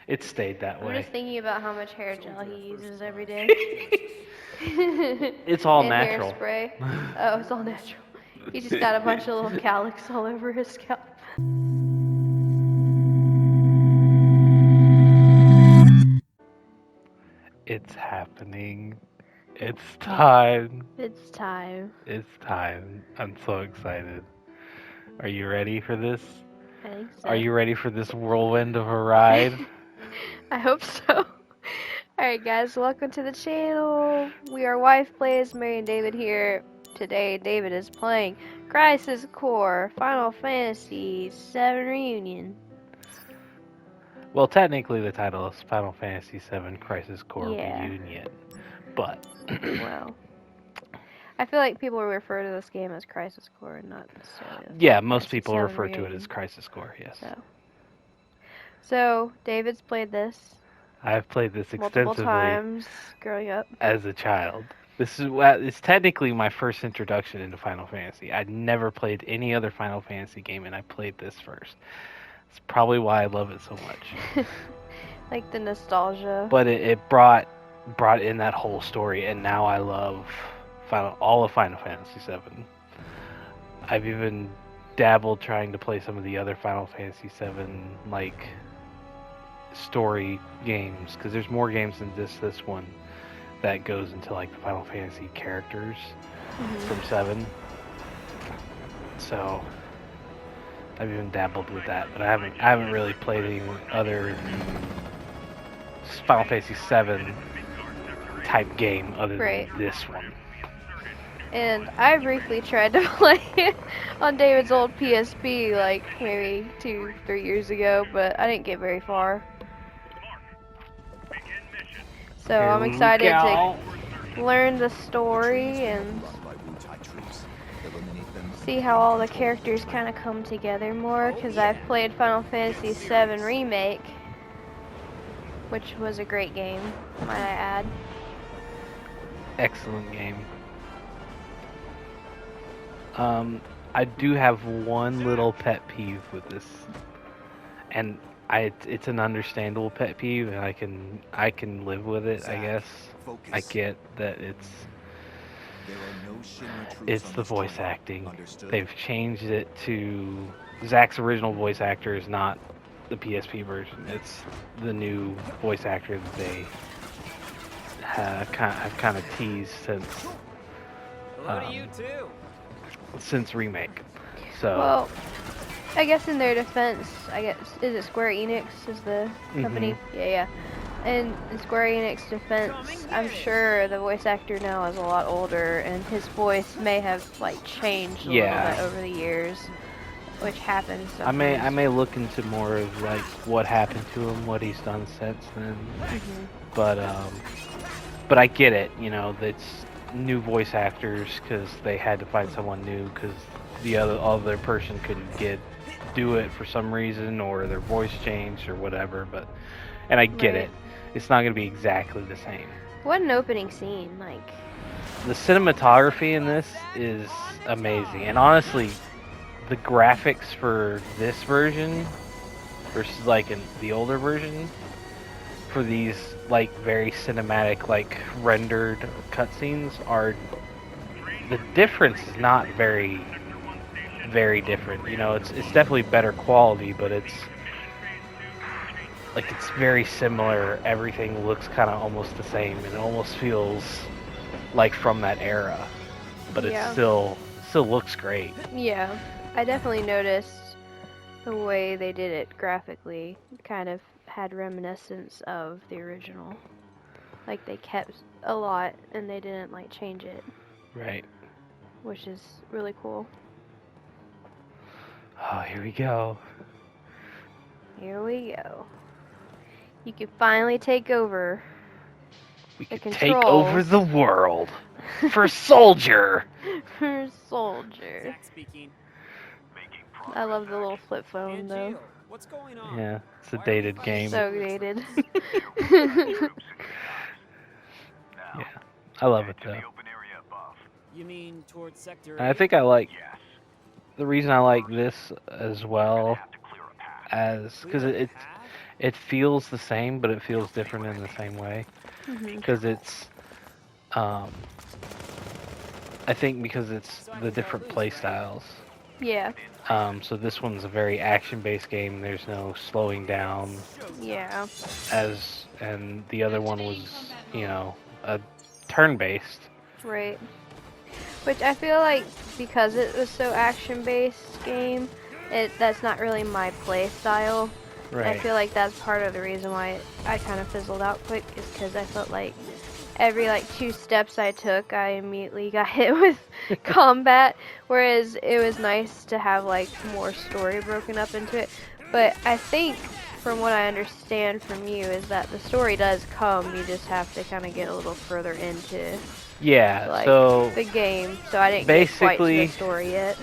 It stayed that I'm way. just thinking about how much hair gel he uses every day. It's all And natural. hairspray. Oh, it's all natural. He just got a bunch of little calyx all over his scalp. It's happening. It's time. It's time. It's time. I'm so excited. Are you ready for this? I think Are so. you ready for this whirlwind of a ride? I hope so. Alright guys, welcome to the channel. We are Wife Plays, Mary and David here. Today David is playing Crisis Core Final Fantasy VII Reunion. Well, technically the title is Final Fantasy VII Crisis Core Yeah, Reunion, but well. I feel like people refer to this game as Crisis Core and not necessarily the yeah, Final most Fantasy people VII refer to it as Reunion. Crisis Core, yes. So David's played this I've played this multiple extensively times growing up. as a child. This is it's technically my first introduction into Final Fantasy. I'd never played any other Final Fantasy game, and I played this first. It's probably why I love it so much. Like the nostalgia. But it brought in that whole story, and now I love all of Final Fantasy VII. I've even dabbled trying to play some of the other Final Fantasy VII like story games because there's more games than just this one that goes into like the Final Fantasy characters from 7. So I've even dabbled with that, but I haven't really played any other Final Fantasy 7 type game other than this one. And I briefly tried to play it on David's old PSP like maybe 2-3 years ago, but I didn't get very far. So I'm excited to learn the story and see how all the characters kind of come together more, because I've played Final Fantasy VII Remake, which was a great game, might I add. Excellent game. I do have one little pet peeve with this, and it's an understandable pet peeve, and I can live with it. I guess I get that it's the voice acting. They've changed it to Zach's original voice actor is not the PSP version. It's the new voice actor that they have kind of teased since Remake. So Well, I guess in their defense, is it Square Enix is the company? Yeah. And in Square Enix defense, I'm sure the voice actor now is a lot older, and his voice may have like changed a little bit over the years, which happens sometimes. I may look into more of like what happened to him, what he's done since then. But I get it. You know, that's new voice actors because they had to find someone new because the other person couldn't do it for some reason, or their voice changed or whatever. And I get it. It's not going to be exactly the same. What an opening scene! Like the cinematography in this is amazing, and honestly, the graphics for this version versus like the older version for these like very cinematic like rendered cutscenes are the difference is not very different. You know, it's definitely better quality, but it's very similar. Everything looks kind of almost the same, and it almost feels like from that era, but it still looks great. Yeah, I definitely noticed the way they did it graphically kind of had reminiscence of the original. Like they kept a lot and they didn't like change it. Right. Which is really cool. Oh, here we go. Here we go. You can finally take over. We can take over the world. For Soldier. For Soldier. I love the little flip phone though. What's going on? Yeah, it's a dated game. So dated. Yeah, I love it though. You mean towards sector? I think I like the reason I like this as well as because it feels the same, but it feels different in the same way Mhm. because it's um, I think because it's the different play styles. Yeah. So this one's a very action-based game. There's no slowing down Yeah. and the other one was, a turn-based. Right. Which I feel like because it was so action-based game, that's not really my play style. And I Right. feel like that's part of the reason why I kind of fizzled out quick is because I felt like every like 2 steps I took, I immediately got hit with combat. Whereas it was nice to have like more story broken up into it. But I think from what I understand from you is that the story does come. You just have to kind of get a little further into Yeah, like so the game. So I didn't get quite to the basically story yet.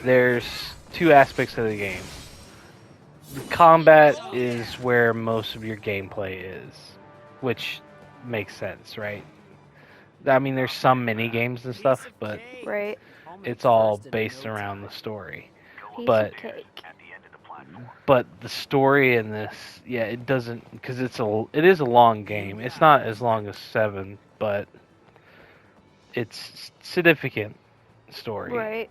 there's two aspects of the game. The combat is where most of your gameplay is, which makes sense, right? I mean, there's some mini games and stuff, but Right. it's all based around the story. Piece But of cake. the story in this, yeah, it doesn't because it is a long game. It's not as long as 7, but it's significant story, Right.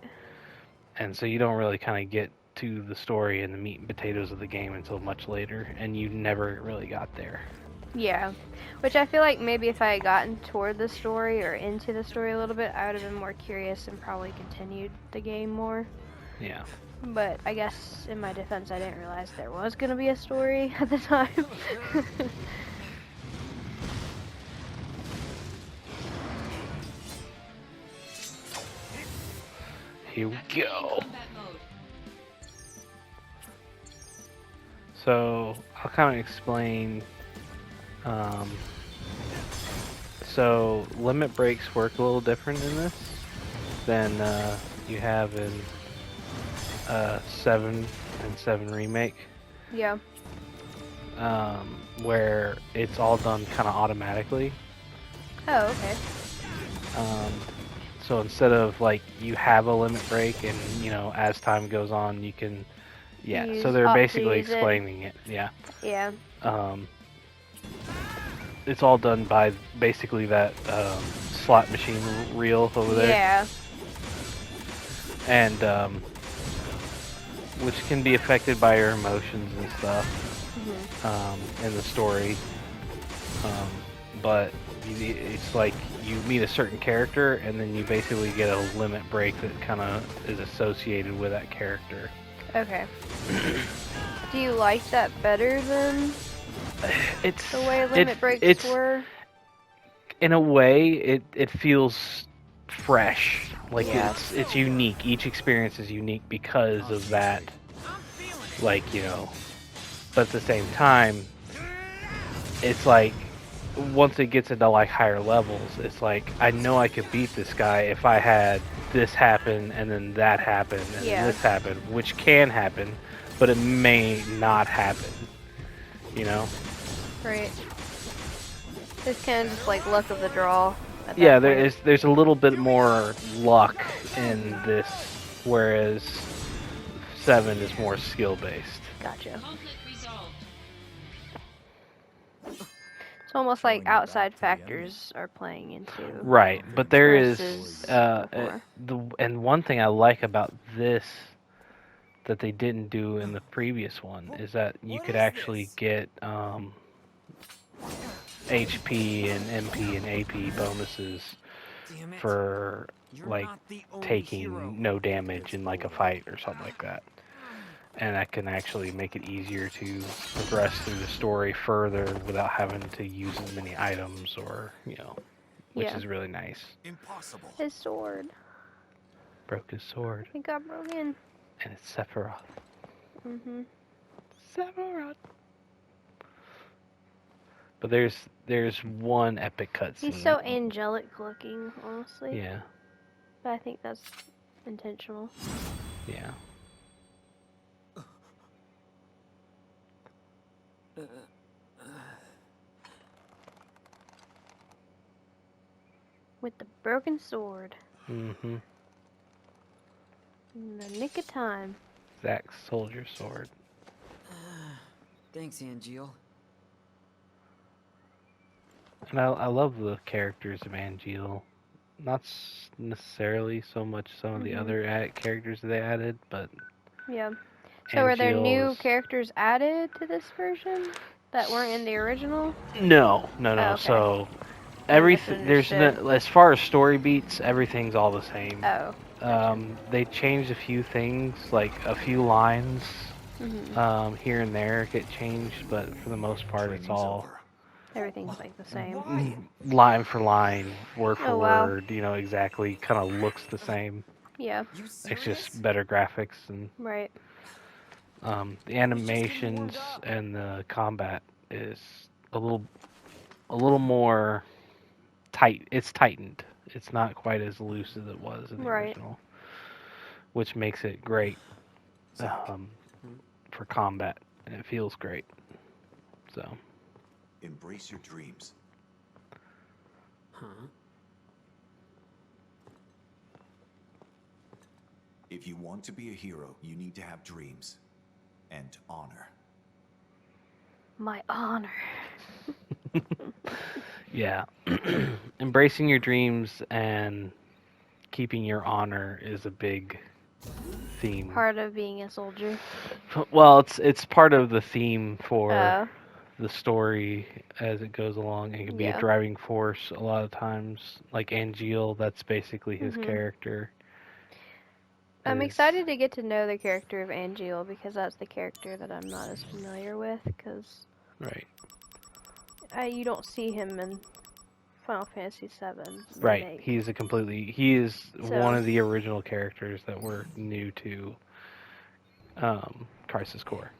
and so you don't really kind of get to the story and the meat and potatoes of the game until much later, and you never really got there. Yeah. Which I feel like maybe if I had gotten toward the story or into the story a little bit, I would have been more curious and probably continued the game more. Yeah. But I guess in my defense, I didn't realize there was going to be a story at the time. Here we go. So I'll kind of explain. Um, so limit breaks work a little different in this than you have in 7 and 7 remake, Yeah. where it's all done kind of automatically. Oh, okay. So instead of like you have a limit break and as time goes on you can, yeah. So Use they're up to basically use it. explaining it. Yeah. Yeah. It's all done by basically that slot machine reel over there, Yeah. and which can be affected by your emotions and stuff in the story. But it's like you meet a certain character, and then you basically get a limit break that kind of is associated with that character. Okay. Do you like that better than It's the way limit breaks it's were? in a way it feels fresh, like Yeah. it's unique. Each experience is unique because of that, like but at the same time it's like once it gets into like higher levels, it's like I know I could beat this guy if I had this happen and then that happen and then this happen, which can happen, but it may not happen, Right. It's kind of just like luck of the draw. Yeah, there's a little bit more luck in this, whereas 7 is more skill based. Gotcha. It's almost like outside factors are playing into. Right, but there is versus and one thing I like about this that they didn't do in the previous one is that you could actually get HP and MP and AP bonuses for like taking no damage in like a fight or something like that. And that can actually make it easier to progress through the story further without having to use as many items or, which is really nice. Impossible. His sword. Broke his sword. It got broken. And it's Sephiroth. Mhm. Sephiroth. But there's one epic cutscene. He's so angelic looking, honestly. Yeah. But I think that's intentional. Yeah. With the broken sword. Mm-hmm. In the nick of time. Zack's soldier sword. Thanks, Angeal. And I love the characters of Angeal. Not necessarily so much some of the other characters that they added, but Yeah. So are there new Angeal is... characters added to this version that weren't in the original? No. Oh, okay. So I everything there's misunderstood. no, as far as story beats, everything's all the same. Oh. Gotcha. They changed a few things, like a few lines here and there get changed, but for the most part, it's all Everything's like the same. line for line, word for Oh, wow. word. You know, exactly. Kind of looks the same. Yeah. It's just better graphics and Right. the animations and the combat is a little more tight. It's tightened. It's not quite as loose as it was in the original, which makes it great for combat, and it feels great. So embrace your dreams. Huh? If you want to be a hero, you need to have dreams and honor. My honor. yeah, embracing your dreams and keeping your honor is a big theme. Part of being a soldier. Well, it's part of the theme for Oh. the story as it goes along. It can be a driving force a lot of times. Like Angeal, that's basically his character. I'm excited to get to know the character of Angeal because that's the character that I'm not as familiar with. Because you don't see him in Final Fantasy VII. Right, he is one of the original characters that were new to Crisis Core.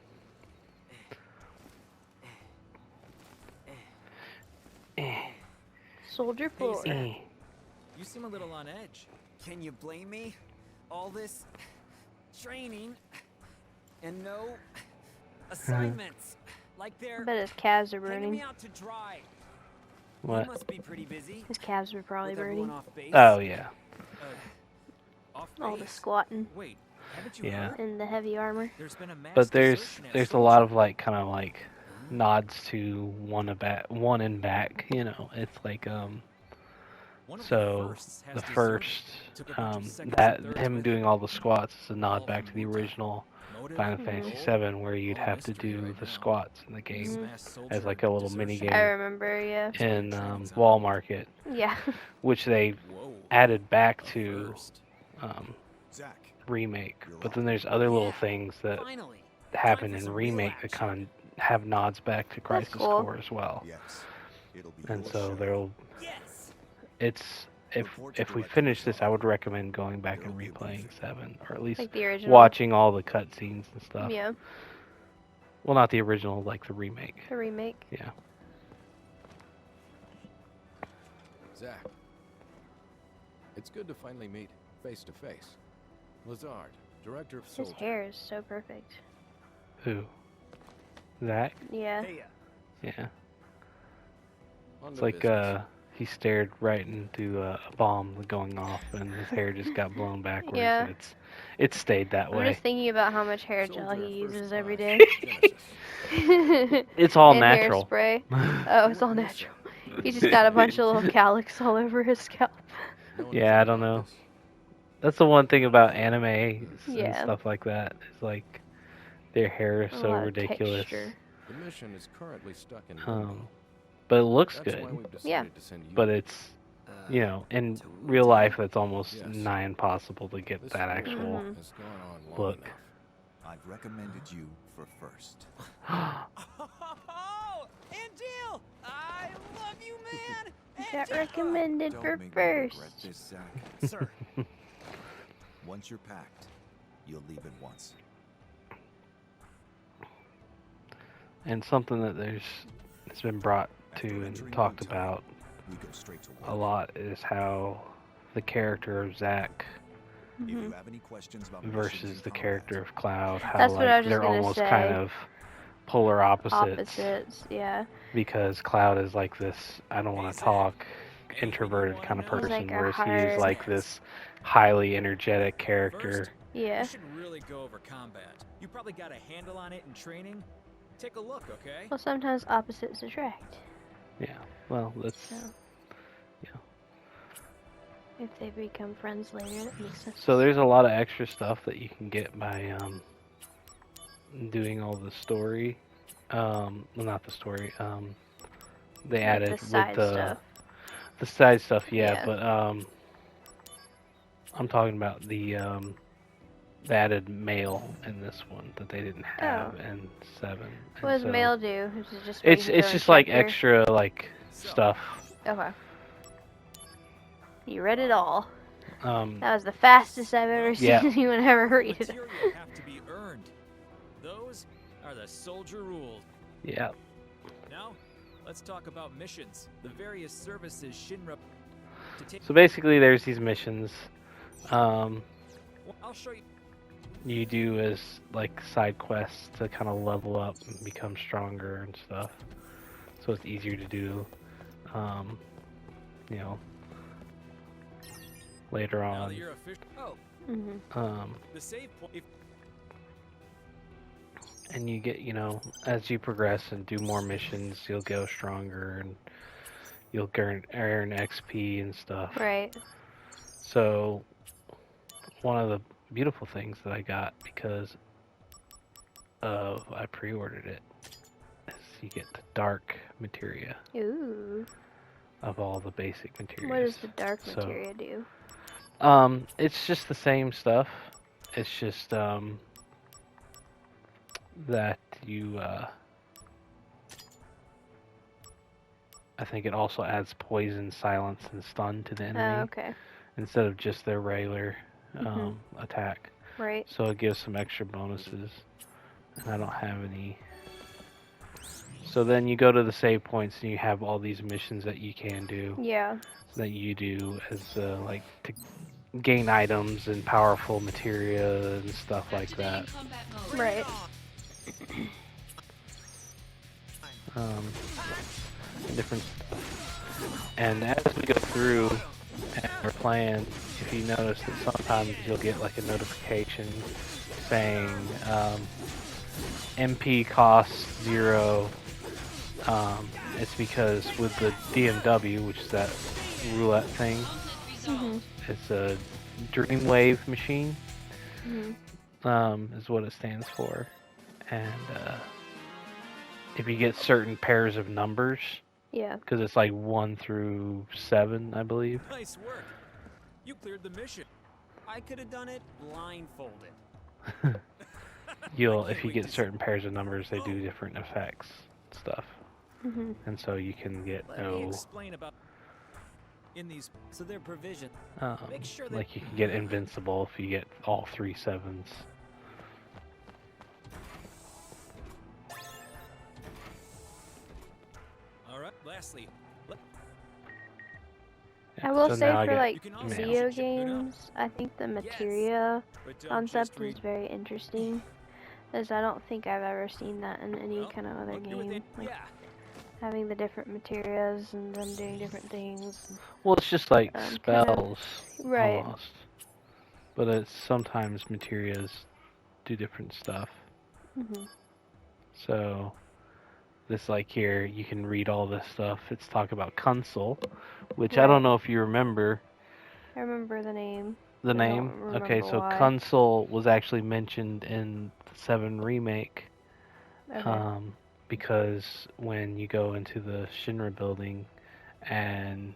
Soldier Floor. Hey, you seem a little on edge. Can you blame me? All this training and no assignments. Like they're I bet his calves are hanging me burning. out to dry. What? You must be pretty busy. His calves are probably With everyone burning. off base? Oh yeah. Off All the base? squatting Wait, haven't you heard? and the heavy armor. There's been a mass But there's desertion at a lot of like kind of like nods to one and back. You know, it's like One of so firsts has the deserted. first Took a bunch of seconds and that thirds him with doing him. all the squats is a All nod back from to the Utah. original Motive? Final Fantasy Goal? VII, where you'd All have to mystery do right the now. squats in the This game mass soldier as like a little desertion. mini I game remember, yeah. in Wall Market, Yeah. which they Whoa. added back A to first. Zach, remake. But then there's other little things that Finally. happen Time for in some remake real that action. kind of have nods back to Crisis cool. Core as well. yes, it'll be And your so show. there'll Yes. it's if we finish this, I would recommend going back and replaying 7, or at least Like the original. watching all the cutscenes and stuff. Yeah. Well, not the original, like the remake. The remake. Yeah. Zach, it's good to finally meet face to face. Lazard, director of His Soldier. hair is so perfect. Who? Zach? Yeah. Yeah. On It's to like business. he stared right into a bomb going off, and his hair just got blown backwards. Yeah. And it's stayed that I'm way. just thinking about how much hair gel Soldier he at first uses every blush, day. Genesis. It's all and natural. Hairspray. Oh, it's all natural. He just got a bunch of little calyx all over his scalp. Know Yeah, anything I don't about know. this? That's the one thing about anime and Yeah. stuff like that. It's like their hair is A so lot of ridiculous. texture. The mission is currently stuck in limbo. But it looks That's why good. we've decided Yeah. to send you. But it's, you know, in real life, it's almost Yes. nigh impossible to get This that war actual has gone on long look. enough. I've recommended you for first. Oh, Angeal! I love you, man! Got Angeal! recommended Don't for make me regret first. this, Zach. Sir, Once you're packed, you'll leave at once. And something that it's been brought to After and entering talked Utah, about we go straight to a work. lot is how the character of Zack If you have any questions about missions versus in the combat, character of Cloud, how That's what I like was just they're gonna almost say. kind of polar opposites. Opposites, yeah. Because Cloud is like this, I don't want Hey, to Zach. talk, Anything introverted you kind of wanna know? person, He's like a whereas hard- he's like this highly energetic character. first, Yeah. we should really go over combat. You probably got a handle on it in training. take a look, okay? Well, sometimes opposites attract. Yeah. Well, that's So yeah. if they become friends later, that makes sense. So there's a lot of extra stuff that you can get by doing all the story. Well, not the story. They Like added the with side stuff. the side stuff, yeah. Yeah. But I'm talking about the added mail in this one that they didn't have in 7. And What does so mail do? Is it just where you can go it's and just check like your- extra like stuff. Okay. You read it all. Um, That was the fastest I've ever seen Yeah. anyone ever read it. Material have to be earned. Those are the soldier rules. yeah. Now, let's talk about missions. The various services Shinra to take. So basically, there's these missions. I'll show you. You do as like side quests to kind of level up and become stronger and stuff. So it's easier to do. You know, later Now on. that you're official. Oh, Mm-hmm. the save point. If And you get, you know, as you progress and do more missions, you'll go stronger and you'll earn XP and stuff. Right. So one of the beautiful things that I got because of I pre-ordered it is you get the dark materia Ooh. of all the basic materials. What does the dark So, materia do? It's just the same stuff. It's just that you I think it also adds poison, silence, and stun to the enemy Oh, okay. instead of just their regular Mhm. attack. Right. So it gives some extra bonuses, and I don't have any. So then you go to the save points and you have all these missions that you can do, Yeah. that you do as like to gain items and powerful materia and stuff like that. Right. Different stuff. And as we go through and we're playing, if you notice that sometimes you'll get like a notification saying MP costs 0. It's because with the DMW, which is that roulette thing, Mhm. it's a Dreamwave machine, Mhm. is what it stands for. And if you get certain pairs of numbers, Yeah. because it's like 1 through 7, I believe. nice work. You cleared the mission. I could have done it blindfolded. If you get certain pairs of numbers, they do different effects stuff, Mhm. and so you can get Let me explain about in these so their provision. Make sure that like you can get invincible if you get all 3 sevens. All right. Lastly, I will So say now I for get like You can also video ship it up. games, I think the materia but don't concept just read. is very interesting, as I don't think I've ever seen that in any Well, kind of other look me within- game. Like Yeah. having the different materias and them doing different things. Well, it's just like Kinda- spells Right. almost, but it's sometimes materias do different stuff. Mhm. So this like here, you can read all this stuff. It's talk about Consul, which I Right. don't know if you remember I remember the name. the I don't name. Okay, remember so why. Consul was actually mentioned in the 7 remake. Okay. Because when you go into the Shinra building and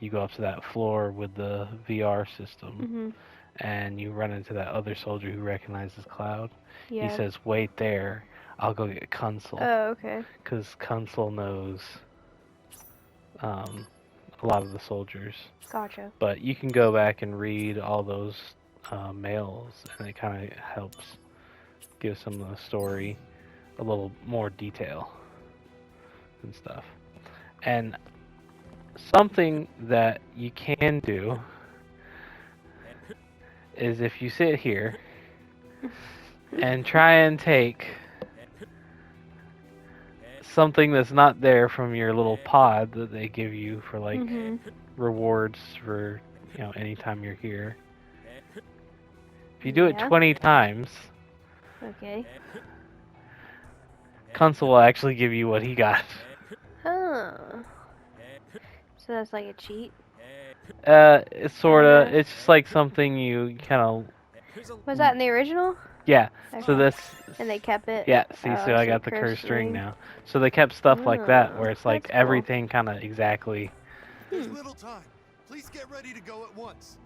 you go up to that floor with the VR system Mhm. and you run into that other soldier who recognizes Cloud, Yeah. he says, "Wait there, I'll go get Consul." Oh, okay. Because Consul knows a lot of the soldiers. Gotcha. But you can go back and read all those mails, and it kind of helps give some of the story a little more detail and stuff. And something that you can do is if you sit here and try and take something that's not there from your little pod that they give you for like Mhm. rewards for, you know, anytime you're here. If you do it Yeah. 20 times, Okay. Consul will actually give you what he got. Huh. So that's like a cheat. It's sorta. It's just like something you kind of. Was that in the original? Yeah. So Okay. this. And they kept it. Yeah. See, Oh, so I see, got the cursed cursed ring ring. now. So they kept stuff like that, Oh, where it's like that's cool. everything kind of exactly. There's little time. Please get ready to go at once.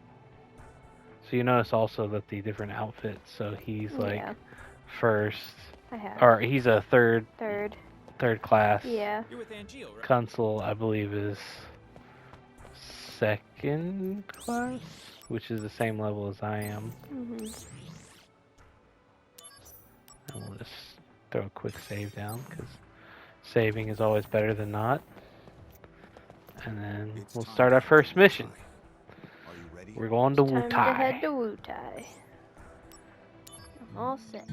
So you notice also that the different outfits. So he's like Yeah. first, I have. or he's a third class. Yeah. You're with Angio, right? Consul, I believe, is second class, which is the same level as I am. Mhm. And we'll just throw a quick save down, because saving is always better than not. And then It's we'll time start to our head first to mission. Wutai. Are you ready? We're going to Time to head Wutai. to Wutai. I'm all set.